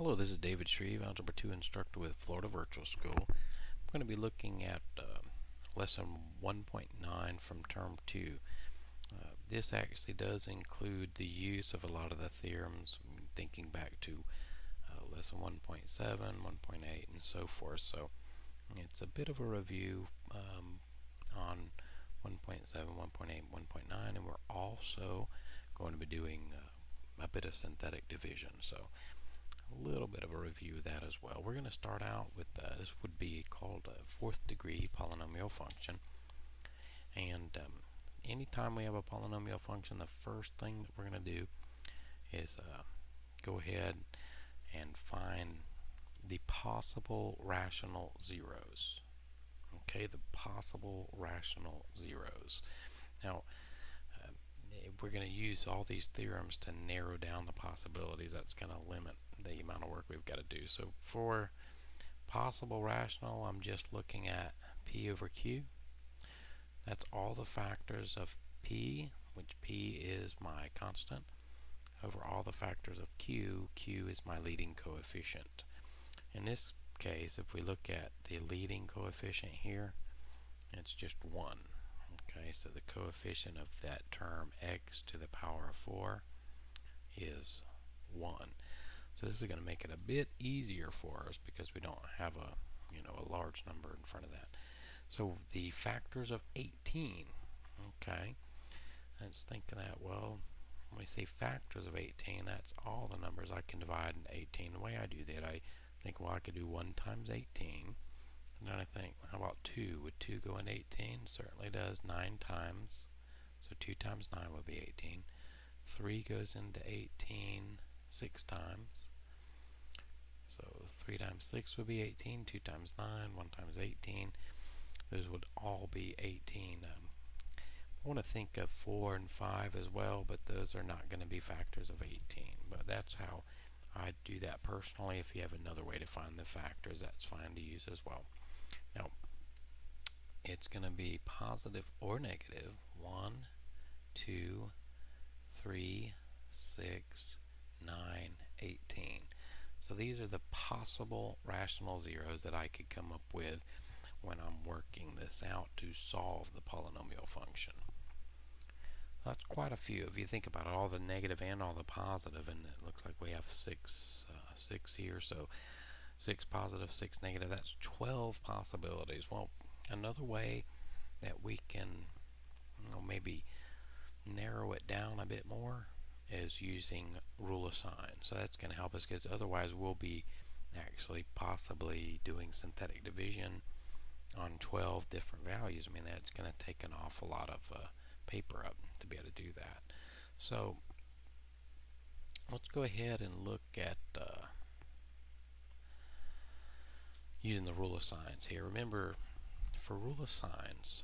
Hello, this is David Shreeve, Algebra II instructor with Florida Virtual School. I'm going to be looking at lesson 1.9 from term 2. This actually does include the use of a lot of the theorems, thinking back to lesson 1.7, 1.8, and so forth. So it's a bit of a review on 1.7, 1.8, 1.9, and we're also going to be doing a bit of synthetic division. So a little bit of a review of that as well. We're going to start out with this would be called a fourth degree polynomial function. And anytime we have a polynomial function, the first thing that we're going to do is go ahead and find the possible rational zeros. Okay, the possible rational zeros. Now, we're going to use all these theorems to narrow down the possibilities. That's going to limit the amount of work we've got to do. So for possible rational, I'm just looking at p over q. That's all the factors of p, which p is my constant, over all the factors of q. Q is my leading coefficient. In this case, if we look at the leading coefficient here, it's just 1. Okay, so the coefficient of that term, x to the power of 4, is 1. So this is going to make it a bit easier for us because we don't have a large number in front of that. So the factors of 18, okay, let's think of that. Well, when we say factors of 18, that's all the numbers I can divide into 18. The way I do that, I think, well, I could do 1 times 18. And then I think, how about 2? Would 2 go into 18? Certainly does. 9 times. So 2 times 9 would be 18. 3 goes into 18 6 times. So 3 times 6 would be 18. 2 times 9, 1 times 18. Those would all be 18. I want to think of 4 and 5 as well, but those are not going to be factors of 18. But that's how I do that personally. If you have another way to find the factors, that's fine to use as well. Now, it's going to be positive or negative. 1, 2, 3, 6, 9, 18. So these are the possible rational zeros that I could come up with when I'm working this out to solve the polynomial function. That's quite a few. If you think about it, all the negative and all the positive, and it looks like we have six here. So 6 positive, 6 negative. That's 12 possibilities. Well, another way that we can maybe narrow it down a bit more is using rule of sign. So that's going to help us, because otherwise we'll be actually possibly doing synthetic division on 12 different values. I mean, that's going to take an awful lot of paper up to be able to do that. So let's go ahead and look at using the rule of signs here. Remember, for rule of signs,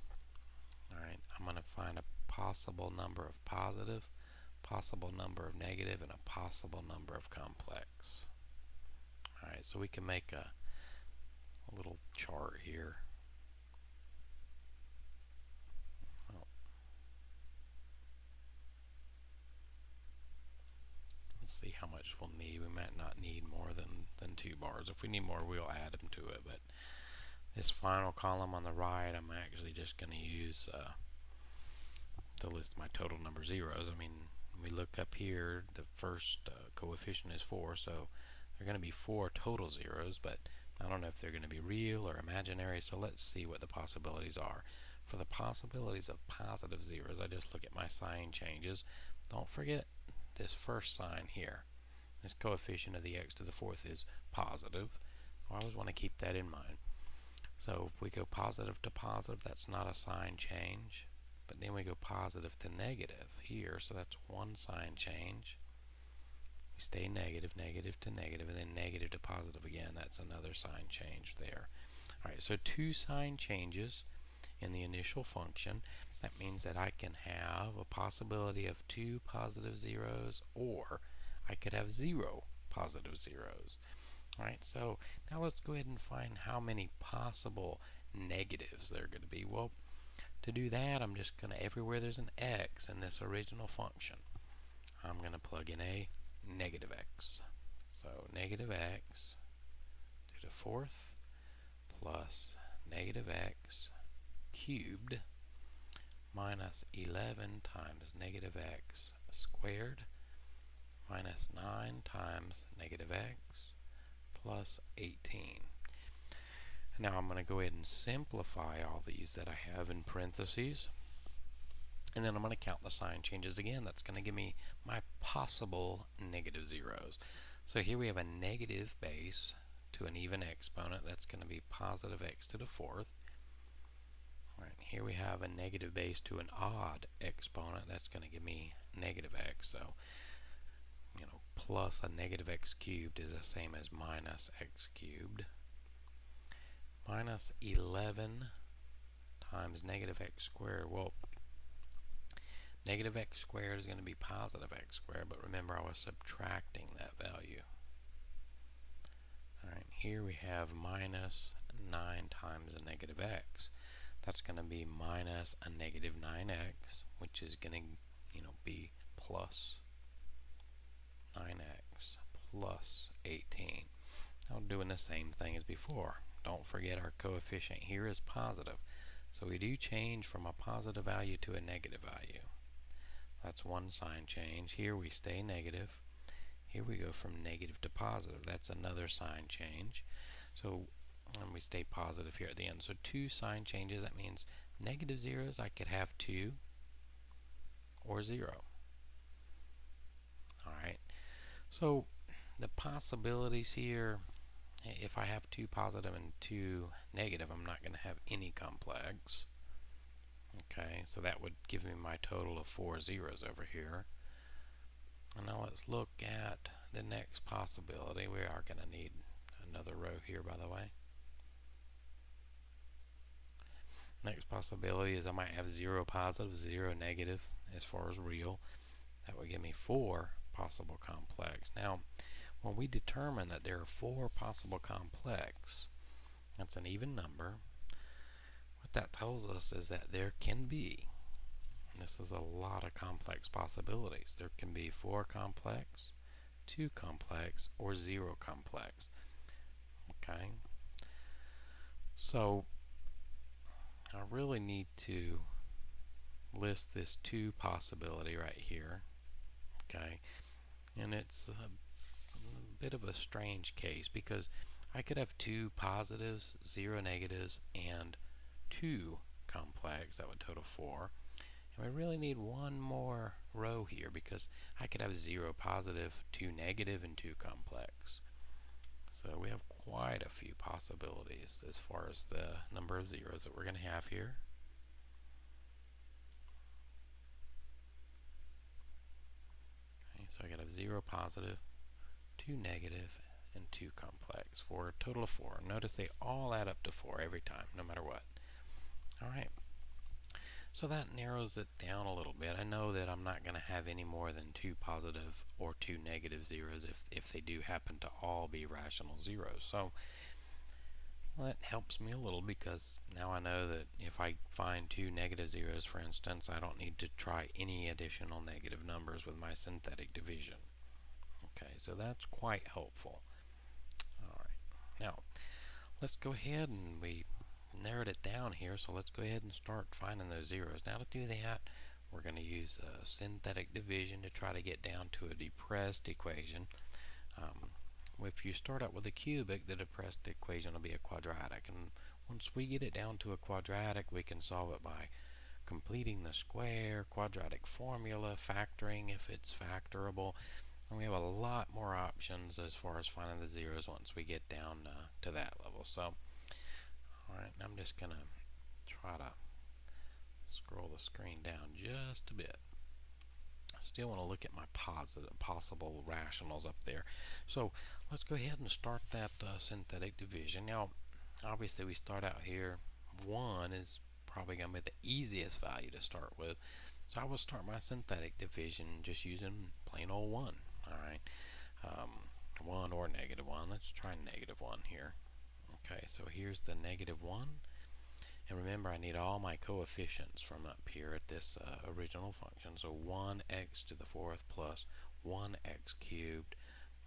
all right, I'm going to find a possible number of positive, possible number of negative, and a possible number of complex. All right, so we can make a little chart here. Let's see how much we'll need. We might not need more than 2 bars. If we need more, we'll add them to it. But this final column on the right, I'm actually just going to use to list my total number of zeros. I mean, when we look up here, the first coefficient is 4, so there are going to be 4 total zeros, but I don't know if they're going to be real or imaginary, so let's see what the possibilities are. For the possibilities of positive zeros, I just look at my sign changes. Don't forget this first sign here. This coefficient of the x to the 4th is positive. I always want to keep that in mind. So if we go positive to positive, that's not a sign change. But then we go positive to negative here, so that's 1 sign change. We stay negative, negative to negative, and then negative to positive again. That's another sign change there. All right, so 2 sign changes in the initial function. That means that I can have a possibility of 2 positive zeros, or I could have 0 positive zeros. All right, so now let's go ahead and find how many possible negatives there are going to be. Well, to do that, I'm just going to, everywhere there's an x in this original function, I'm going to plug in a negative x. So negative x to the fourth plus negative x cubed minus 11 times negative x squared minus 9 times negative x plus 18. Now I'm going to go ahead and simplify all these that I have in parentheses, and then I'm going to count the sign changes again. That's going to give me my possible negative zeros. So here we have a negative base to an even exponent. That's going to be positive x to the fourth. All right, here we have a negative base to an odd exponent. That's going to give me negative x. So, plus a negative x cubed is the same as minus x cubed. Minus 11 times negative x squared. Well, negative x squared is going to be positive x squared, but remember I was subtracting that value. All right, here we have minus 9 times a negative x. That's going to be minus a negative 9x, which is going to be plus 9x plus 18. Now doing the same thing as before. Don't forget our coefficient here is positive. So we do change from a positive value to a negative value. That's one sign change. Here we stay negative. Here we go from negative to positive. That's another sign change. So and we stay positive here at the end. So two sign changes. That means negative zeros I could have 2 or 0. Alright. So the possibilities here, if I have 2 positive and 2 negative, I'm not going to have any complex. Okay, so that would give me my total of 4 zeros over here. And now let's look at the next possibility. We are going to need another row here, by the way. Next possibility is I might have 0 positive, 0 negative as far as real. That would give me 4 possible complex. Now, when we determine that there are 4 possible complex, that's an even number. What that tells us is that there can be, and this is a lot of complex possibilities, there can be 4 complex, 2 complex, or 0 complex. Okay? So, I really need to list this 2 possibility right here. Okay? And it's a bit of a strange case because I could have 2 positives, 0 negatives, and 2 complex. That would total 4. And we really need one more row here because I could have 0 positive, 2 negative, and 2 complex. So we have quite a few possibilities as far as the number of zeros that we're going to have here. Okay, so I got a 0 positive, 2 negative, and 2 complex for a total of 4. Notice they all add up to 4 every time, no matter what. Alright, so that narrows it down a little bit. I know that I'm not going to have any more than 2 positive or 2 negative zeros if they do happen to all be rational zeros. So that helps me a little because now I know that if I find 2 negative zeros, for instance, I don't need to try any additional negative numbers with my synthetic division. Okay, so that's quite helpful. Alright, now let's go ahead and we narrowed it down here, so let's go ahead and start finding those zeros. Now to do that, we're going to use synthetic division to try to get down to a depressed equation. If you start out with a cubic, the depressed equation will be a quadratic, and once we get it down to a quadratic, we can solve it by completing the square, quadratic formula, factoring if it's factorable, and we have a lot more options as far as finding the zeros once we get down to that level. So alright, I'm just going to try to scroll the screen down just a bit. I still want to look at my possible rationals up there. So let's go ahead and start that synthetic division. Now, obviously we start out here. 1 is probably going to be the easiest value to start with. So I will start my synthetic division just using plain old 1. Alright, 1 or negative 1. Let's try negative 1 here. Okay, so here's the negative 1. And remember, I need all my coefficients from up here at this original function. So 1x to the fourth plus 1x cubed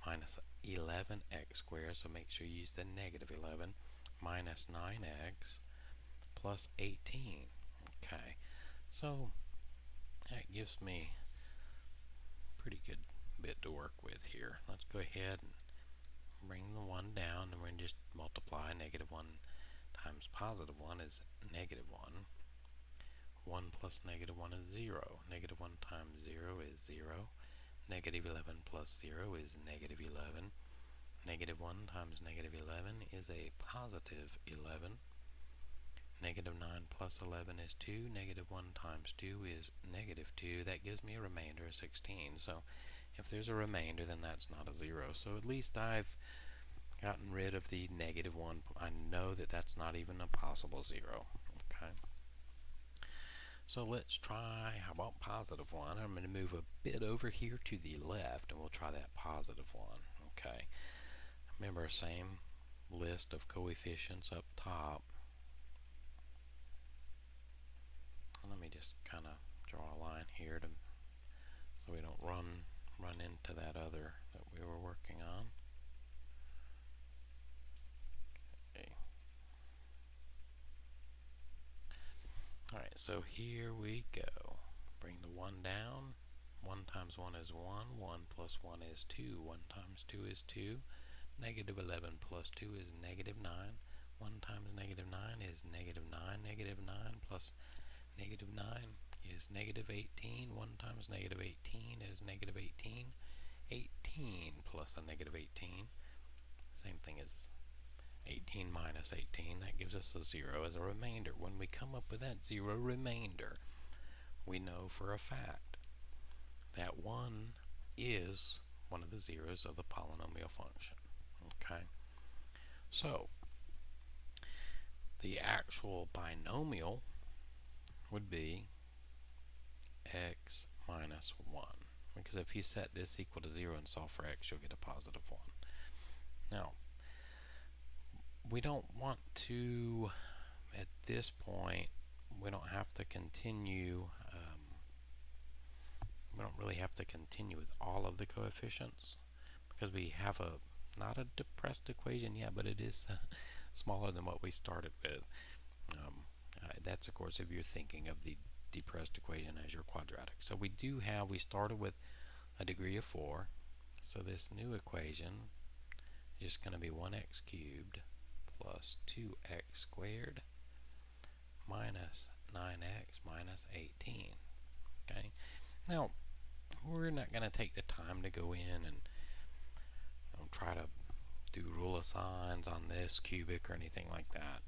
minus 11x squared, so make sure you use the negative 11, minus 9x plus 18. Okay, so that gives me a pretty good bit to work with here. Let's go ahead and bring the 1 down, and we're going to just multiply. Negative 1 times positive 1 is negative 1. 1 plus negative 1 is 0. Negative 1 times 0 is 0. Negative 11 plus 0 is negative 11. Negative 1 times negative 11 is a positive 11. Negative 9 plus 11 is 2. Negative 1 times 2 is negative 2. That gives me a remainder of 16. So if there's a remainder, then that's not a 0. So at least I've gotten rid of the negative 1. I know that that's not even a possible 0. Okay. So let's try, how about positive 1? I'm going to move a bit over here to the left, and we'll try that positive 1. Okay. Remember, same list of coefficients up top. Let me just kind of draw a line here so we don't run into that other that we were working on. Okay. Alright, so here we go. Bring the 1 down. 1 times 1 is 1. 1 plus 1 is 2. 1 times 2 is 2. Negative 11 plus 2 is negative 9. 1 times negative 9 is negative 9. Negative 9 plus negative 9 is negative 18. 1 times negative 18 is negative 18. 18 plus a negative 18. Same thing as 18 minus 18. That gives us a 0 as a remainder. When we come up with that 0 remainder, we know for a fact that 1 is one of the zeros of the polynomial function. Okay? So, the actual binomial would be x minus 1. Because if you set this equal to 0 and solve for x, you'll get a positive 1. Now, we don't want to, at this point, we don't have to continue, we don't really have to continue with all of the coefficients, because we have not a depressed equation yet, but it is smaller than what we started with. That's, of course, if you're thinking of the depressed equation as your quadratic. So we started with a degree of 4. So this new equation is just going to be 1x cubed plus 2x squared minus 9x minus 18. Okay. Now, we're not going to take the time to go in and try to do rule of signs on this cubic or anything like that,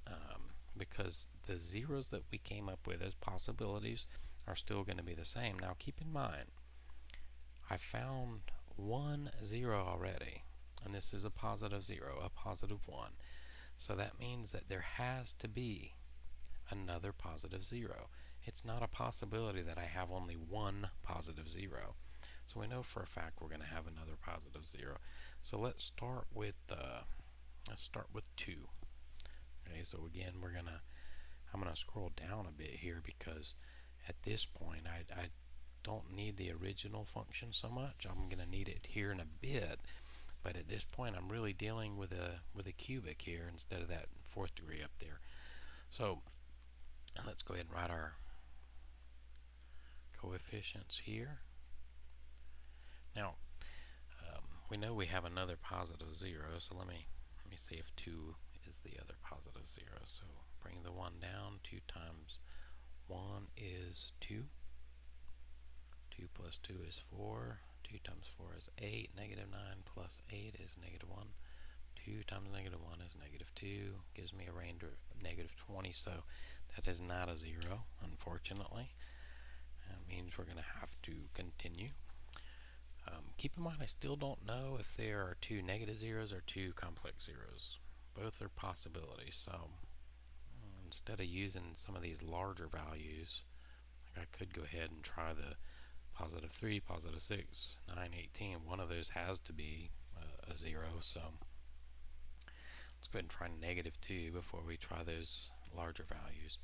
because the zeros that we came up with as possibilities are still going to be the same. Now keep in mind, I found one 0 already, and this is a positive 0, a positive 1. So that means that there has to be another positive 0. It's not a possibility that I have only one positive 0. So we know for a fact we're going to have another positive 0. So let's start with 2. Okay, so again, I'm gonna scroll down a bit here, because at this point I don't need the original function so much. I'm gonna need it here in a bit, but at this point I'm really dealing with a cubic here instead of that 4th degree up there. So let's go ahead and write our coefficients here. Now, we know we have another positive 0, so let me see if 2 is the other positive 0. So bring the 1 down. 2 times 1 is 2. 2 plus 2 is 4. 2 times 4 is 8. Negative 9 plus 8 is negative 1. 2 times negative 1 is negative 2. Gives me a range of negative 20. So that is not a 0, unfortunately. That means we're going to have to continue. Keep in mind, I still don't know if there are 2 negative zeros or 2 complex zeros. Both are possibilities. So instead of using some of these larger values, I could go ahead and try the positive 3, positive 6, 9, 18. One of those has to be a 0. So let's go ahead and try negative 2 before we try those larger values.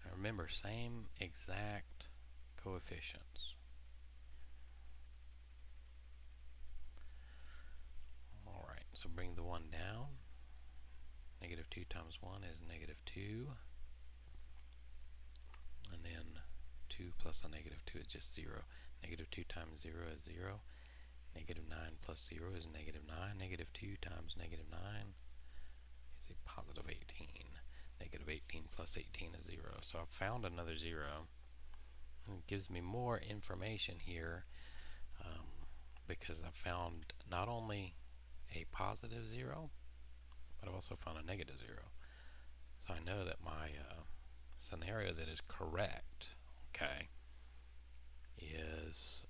Now remember, same exact coefficients. So bring the 1 down. Negative 2 times 1 is negative 2. And then 2 plus a negative 2 is just 0. Negative 2 times 0 is 0. Negative 9 plus 0 is negative 9. Negative 2 times negative 9 is a positive 18. Negative 18 plus 18 is 0. So I've found another 0. And it gives me more information here because I've found not only a positive 0, but I've also found a negative 0. So I know that my scenario that is correct, okay, is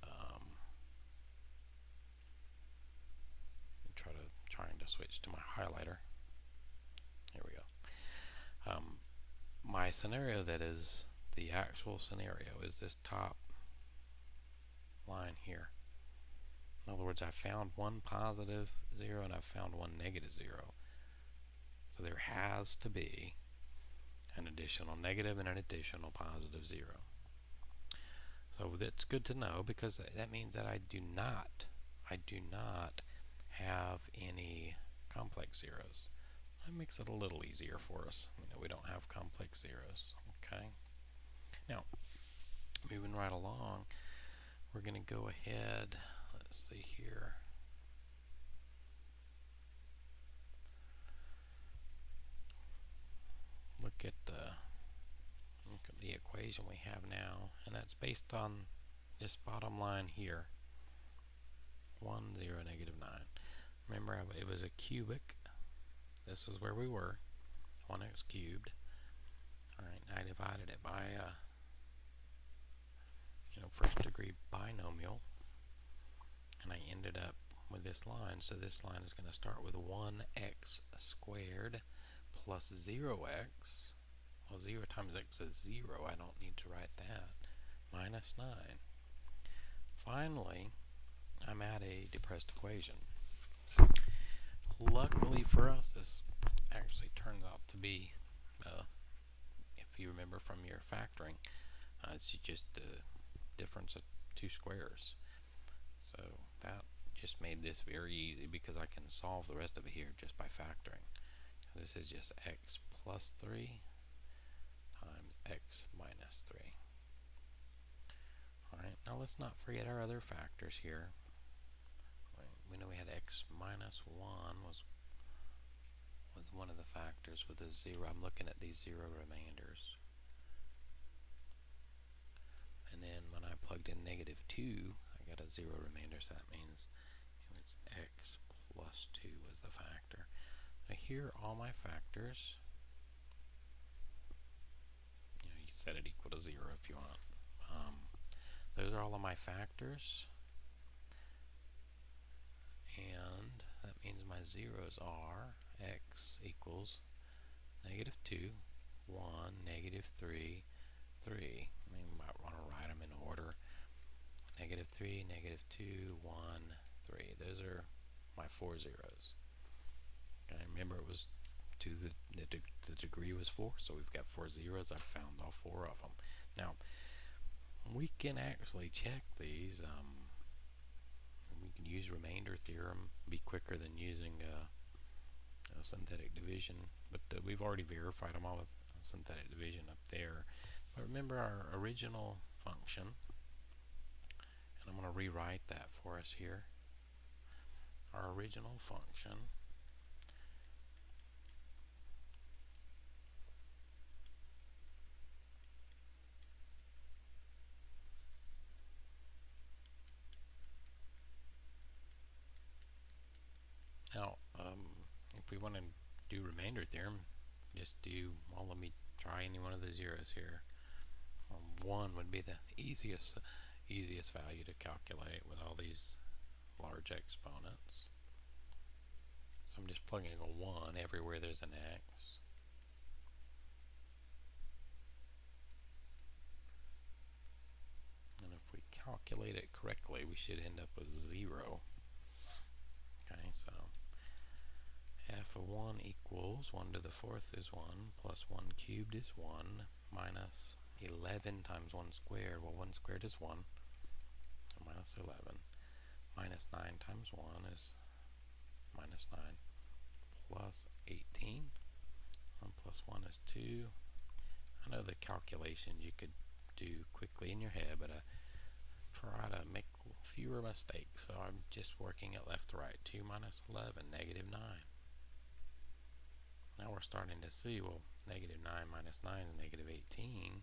trying to switch to my highlighter. Here we go. My scenario that is the actual scenario is this top line here. In other words, I found one positive 0 and I found one negative 0. So there has to be an additional negative and an additional positive 0. So that's good to know because that means that I do not have any complex zeros. That makes it a little easier for us. We don't have complex zeros. Okay. Now, moving right along, we're going to go ahead. Let's see here. Look at the equation we have now, and that's based on this bottom line here. 1, 0, negative 9. Remember, it was a cubic. This is where we were. 1x cubed. Alright, I divided it by first degree binomial, and I ended up with this line. So this line is going to start with 1x squared plus 0x. Well, 0 times x is 0. I don't need to write that. Minus 9. Finally, I'm at a depressed equation. Luckily for us, this actually turns out to be, if you remember from your factoring, it's just a difference of 2 squares. So that just made this very easy because I can solve the rest of it here just by factoring. This is just x plus 3 times x minus 3. Alright, now let's not forget our other factors here. We know we had x minus 1 was one of the factors with a 0. I'm looking at these 0 remainders. And then when I plugged in negative 2, I got a 0 remainder, so that means it was x plus 2 was the factor. Now here are all my factors. You set it equal to 0 if you want. Those are all of my factors. And that means my zeros are x equals negative 2, 1, negative 3, 3. You might want to write them in order. Negative 3, negative 2, 1, 3. Those are my 4 zeros. Okay, remember it was the degree was 4, so we've got 4 zeros. I've found all 4 of them. Now, we can actually check these. We can use remainder theorem, be quicker than using synthetic division, but we've already verified them all with synthetic division up there. But remember our original function, and I'm going to rewrite that for us here. Our original function now, if we want to do remainder theorem, just do, well, let me try any one of the zeros here. 1 would be the easiest value to calculate with all these large exponents. So I'm just plugging a 1 everywhere there's an x. And if we calculate it correctly, we should end up with 0. Okay, so f of 1 equals 1 to the 4th is 1, plus 1 cubed is 1, minus 11 times 1 squared. Well, 1 squared is 1, minus 11. Minus 9 times 1 is minus 9. plus 18. 1 plus 1 is 2. I know the calculations you could do quickly in your head, but I try to make fewer mistakes, so I'm just working it left to right. 2 minus 11, negative 9. Now we're starting to see, well, negative 9 minus 9 is negative 18.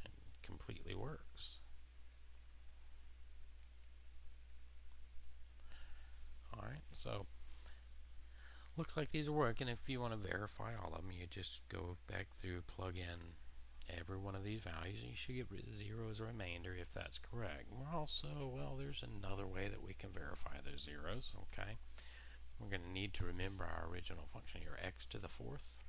It completely works. Alright, so looks like these are working. If you want to verify all of them, you just go back through, plug in every one of these values, and you should get 0 as a remainder if that's correct. We're also, well, there's another way that we can verify those zeros, okay? We're going to need to remember our original function here, x to the 4th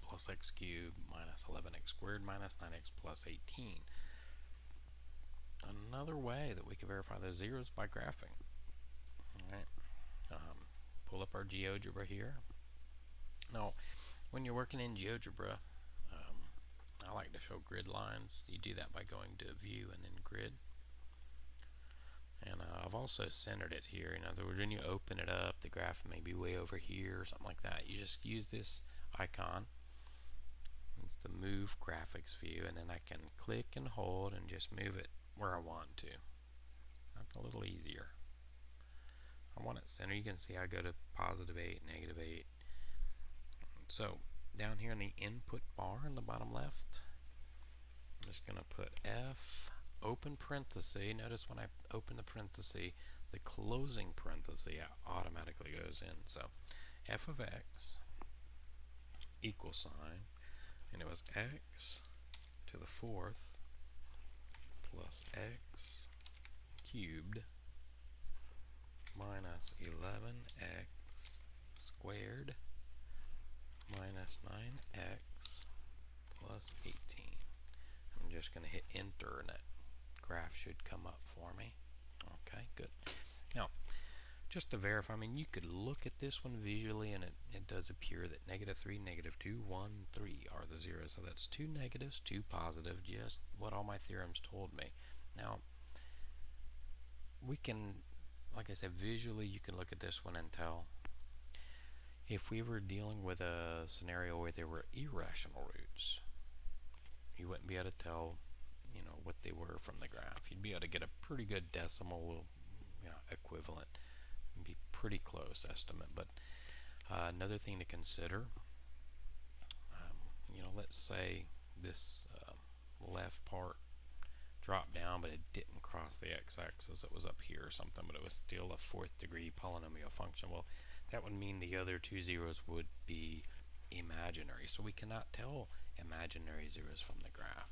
plus x cubed minus 11x squared minus 9x plus 18. Another way that we can verify those zeros by graphing. Alright, pull up our GeoGebra here. Now, when you're working in GeoGebra, I like to show grid lines. You do that by going to View and then Grid. And I've also centered it here. In other words, when you open it up, the graph may be way over here or something like that. You just use this icon. It's the Move Graphics view, and then I can click and hold and just move it where I want to. That's a little easier. I want it centered. You can see I go to positive 8, negative 8. So down here in the input bar in the bottom left, I'm just going to put F, open parenthesis. Notice when I open the parenthesis, the closing parenthesis automatically goes in. So f of x equal sign, and it was x to the 4th plus x cubed minus 11x squared minus 9x plus 18. I'm just going to hit enter and that graph should come up for me. Okay, good. Now, just to verify, I mean, you could look at this one visually and it does appear that negative 3, negative 2, 1, 3 are the zeros. So that's 2 negatives, 2 positive, just what all my theorems told me. Now, we can, like I said, visually you can look at this one and tell. If we were dealing with a scenario where there were irrational roots, you wouldn't be able to tell, you know, what they were from the graph. You'd be able to get a pretty good decimal, you know, equivalent. It'd be pretty close estimate. But another thing to consider, you know, let's say this left part dropped down, but it didn't cross the x-axis. It was up here or something, but it was still a 4th degree polynomial function. Well, that would mean the other two zeros would be imaginary. So we cannot tell imaginary zeros from the graph.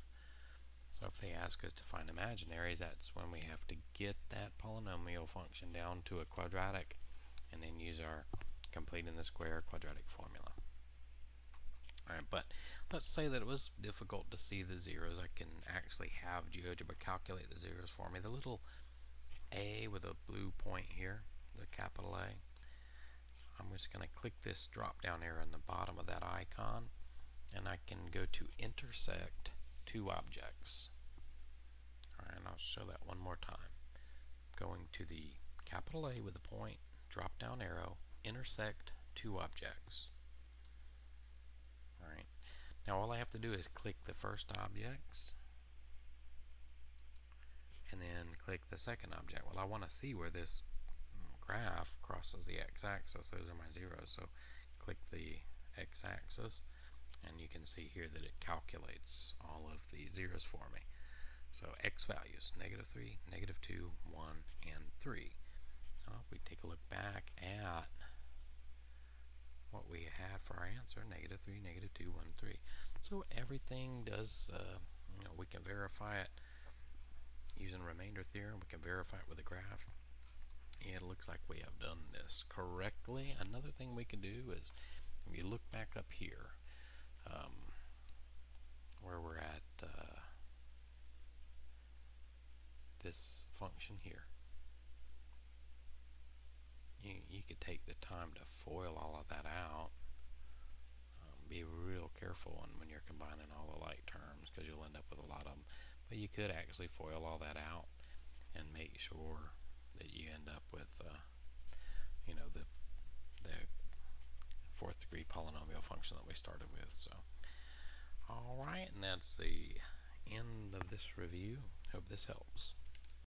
So if they ask us to find imaginaries, that's when we have to get that polynomial function down to a quadratic and then use our completing the square quadratic formula. Alright, but let's say that it was difficult to see the zeros. I can actually have GeoGebra calculate the zeros for me. The little A with a blue point here, the capital A, I'm just going to click this drop down arrow in the bottom of that icon, and I can go to intersect two objects. Alright, and I'll show that one more time. Going to the capital A with the point, drop down arrow, intersect two objects. Alright, now all I have to do is click the first objects and then click the second object. Well, I want to see where this graph crosses the x-axis. Those are my zeros. So click the x-axis and you can see here that it calculates all of the zeros for me. So x values, negative 3, negative 2, 1, and 3. Now if we take a look back at what we had for our answer, negative 3, negative 2, 1, 3. So everything does, you know, we can verify it using the remainder theorem. We can verify it with a graph. Yeah, it looks like we have done this correctly. Another thing we can do is, if you look back up here, where we're at this function here, you could take the time to FOIL all of that out. Be real careful when you're combining all the like terms, because you'll end up with a lot of them. But you could actually FOIL all that out and make sure that you end up with you know, the polynomial function that we started with. So, all right, and that's the end of this review. Hope this helps.